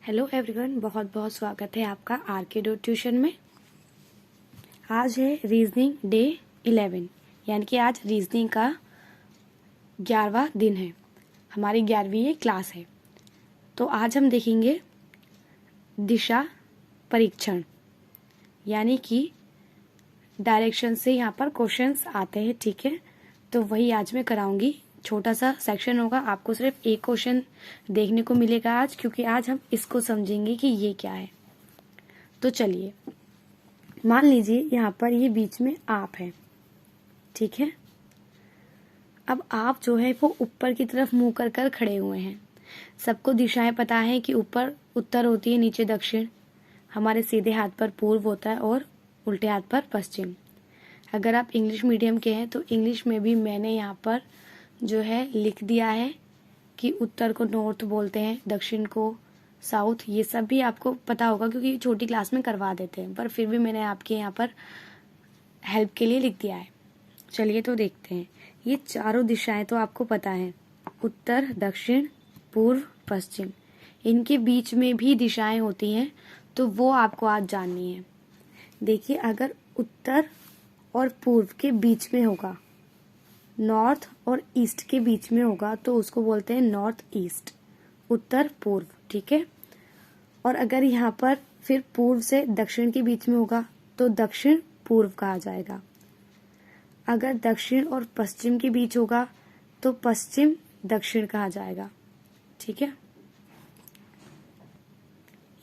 Hello everyone, बहुत बहुत स्वागत है आपका आरके डॉट ट्यूशन में। आज है रीजनिंग डे 11, यानी कि आज रीजनिंग का 11वां दिन है। हमारी 11वीं ये क्लास है। तो आज हम देखेंगे दिशा परीक्षण, यानी कि डायरेक्शन से यहाँ पर क्वेश्चंस आते हैं। ठीक है, तो वही आज मैं कराऊंगी। छोटा सा सेक्शन होगा, आपको सिर्फ एक क्वेश्चन देखने को मिलेगा आज, क्योंकि आज हम इसको समझेंगे कि ये क्या है। तो चलिए, मान लीजिए यहाँ पर ये बीच में आप है। ठीक है, अब आप जो है वो ऊपर की तरफ मुंह कर कर खड़े हुए हैं। सबको दिशाएं पता है कि ऊपर उत्तर होती है, नीचे दक्षिण, हमारे सीधे हाथ पर पूर्व होता है और उल्टे हाथ पर पश्चिम। अगर आप इंग्लिश मीडियम के हैं तो इंग्लिश में भी मैंने यहाँ पर जो है लिख दिया है कि उत्तर को नॉर्थ बोलते हैं, दक्षिण को साउथ। ये सब भी आपको पता होगा क्योंकि छोटी क्लास में करवा देते हैं, पर फिर भी मैंने आपके यहाँ पर हेल्प के लिए लिख दिया है। चलिए तो देखते हैं। ये चारों दिशाएं तो आपको पता है, उत्तर, दक्षिण, पूर्व, पश्चिम। इनके बीच में भी दिशाएं होती हैं, तो वो आपको आज जाननी है। देखिए, अगर उत्तर और पूर्व के बीच में होगा, नॉर्थ और ईस्ट के बीच में होगा, तो उसको बोलते हैं नॉर्थ ईस्ट, उत्तर पूर्व। ठीक है, और अगर यहाँ पर फिर पूर्व से दक्षिण के बीच में होगा तो दक्षिण पूर्व कहा जाएगा। अगर दक्षिण और पश्चिम के बीच होगा तो पश्चिम दक्षिण कहा जाएगा। ठीक है,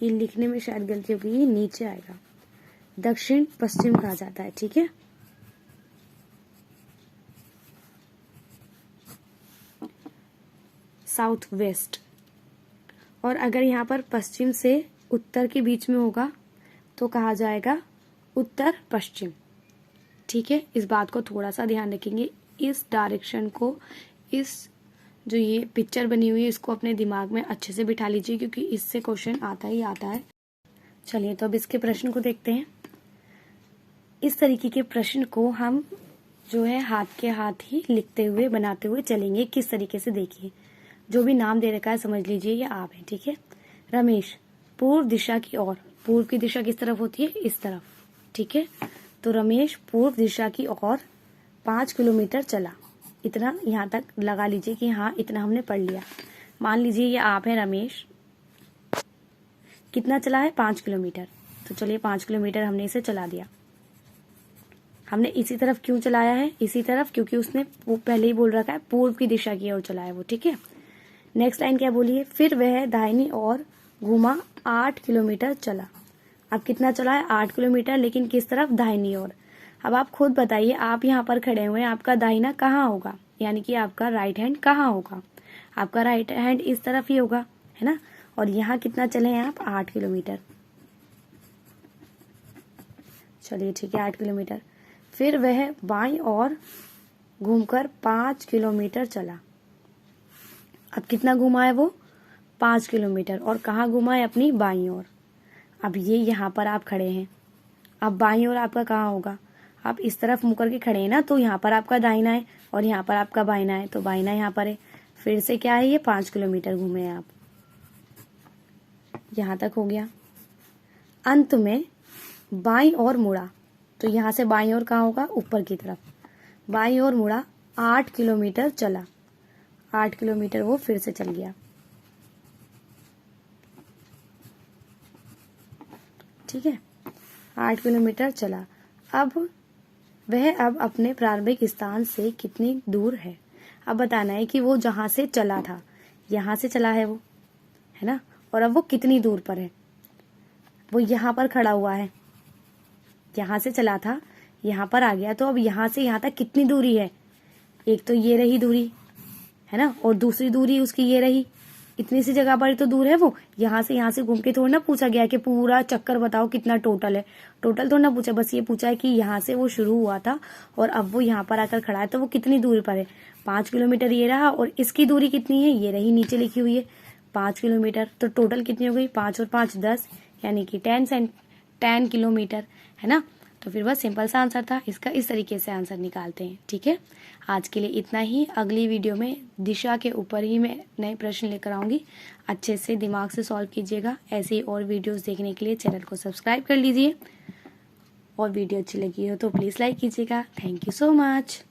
ये लिखने में शायद गलती होगी, ये नीचे आएगा, दक्षिण पश्चिम कहा जाता है। ठीक है, साउथ वेस्ट। और अगर यहाँ पर पश्चिम से उत्तर के बीच में होगा तो कहा जाएगा उत्तर पश्चिम। ठीक है, इस बात को थोड़ा सा ध्यान रखेंगे। इस डायरेक्शन को, इस जो ये पिक्चर बनी हुई है, इसको अपने दिमाग में अच्छे से बिठा लीजिए, क्योंकि इससे क्वेश्चन आता ही आता है। चलिए तो अब इसके प्रश्न को देखते हैं। इस तरीके के प्रश्न को हम जो है हाथ के हाथ ही लिखते हुए बनाते हुए चलेंगे। किस तरीके से, देखिए, जो भी नाम दे रखा है समझ लीजिए ये आप है। ठीक है, रमेश पूर्व दिशा की ओर। पूर्व की दिशा किस तरफ होती है? इस तरफ। ठीक है, तो रमेश पूर्व दिशा की ओर 5 किलोमीटर चला। इतना यहाँ तक लगा लीजिए कि हाँ, इतना हमने पढ़ लिया। मान लीजिए ये आप है रमेश, कितना चला है? 5 किलोमीटर। तो चलिए 5 किलोमीटर हमने इसे चला दिया। हमने इसी तरफ क्यों चलाया है? इसी तरफ, क्योंकि उसने वो पहले ही बोल रखा है पूर्व की दिशा की ओर चला है वो। ठीक है, नेक्स्ट लाइन क्या बोली है? फिर वह दाहिनी ओर घूमा 8 किलोमीटर चला। अब कितना चला है? 8 किलोमीटर, लेकिन किस तरफ? दाहिनी ओर। अब आप खुद बताइए, आप यहाँ पर खड़े हुए हैं, आपका दाहिना कहाँ होगा, यानी कि आपका राइट हैंड कहाँ होगा? आपका राइट हैंड इस तरफ ही होगा, है ना। और यहाँ कितना चले हैं आप? 8 किलोमीटर। चलिए ठीक है, 8 किलोमीटर। फिर वह बाईं ओर घूमकर 5 किलोमीटर चला। अब कितना घुमा है वो? 5 किलोमीटर। और कहाँ घुमा है? अपनी बाईं ओर। अब ये यहाँ पर आप खड़े हैं, अब बाईं ओर आपका कहाँ होगा? आप इस तरफ मुकर के खड़े हैं ना, तो यहाँ पर आपका दाहिना है और यहाँ पर आपका बाइना है, तो बाइना यहाँ पर है। फिर से क्या है? ये 5 किलोमीटर घूमे हैं आप। यहाँ तक हो गया। अंत में बाईं ओर मुड़ा, तो यहाँ से बाईं ओर कहाँ होगा? ऊपर की तरफ। बाईं ओर मुड़ा, 8 किलोमीटर चला। 8 किलोमीटर वो फिर से चल गया। ठीक है, 8 किलोमीटर चला। अब वह अपने प्रारंभिक स्थान से कितनी दूर है? अब बताना है कि वो जहां से चला था, यहां से चला है वो, है ना, और अब वो कितनी दूर पर है। वो यहाँ पर खड़ा हुआ है, यहाँ से चला था, यहाँ पर आ गया, तो अब यहाँ से यहाँ तक कितनी दूरी है? एक तो ये रही दूरी, है ना, और दूसरी दूरी उसकी ये रही। इतनी सी जगह पर तो दूर है वो। यहाँ से घूम के थोड़ा ना पूछा गया कि पूरा चक्कर बताओ कितना टोटल है। टोटल थोड़ा ना पूछा, बस ये पूछा है कि यहाँ से वो शुरू हुआ था और अब वो यहाँ पर आकर खड़ा है, तो वो कितनी दूरी पर है? 5 किलोमीटर ये रहा, और इसकी दूरी कितनी है? ये रही, नीचे लिखी हुई है 5 किलोमीटर। तो टोटल कितनी हो गई? 5 और 5 10, यानी कि 10 किलोमीटर, है ना। तो फिर बस सिंपल सा आंसर था। इसका इस तरीके से आंसर निकालते हैं। ठीक है, आज के लिए इतना ही। अगली वीडियो में दिशा के ऊपर ही मैं नए प्रश्न लेकर आऊँगी। अच्छे से दिमाग से सॉल्व कीजिएगा। ऐसे ही और वीडियोस देखने के लिए चैनल को सब्सक्राइब कर लीजिए, और वीडियो अच्छी लगी हो तो प्लीज़ लाइक कीजिएगा। Thank you so much.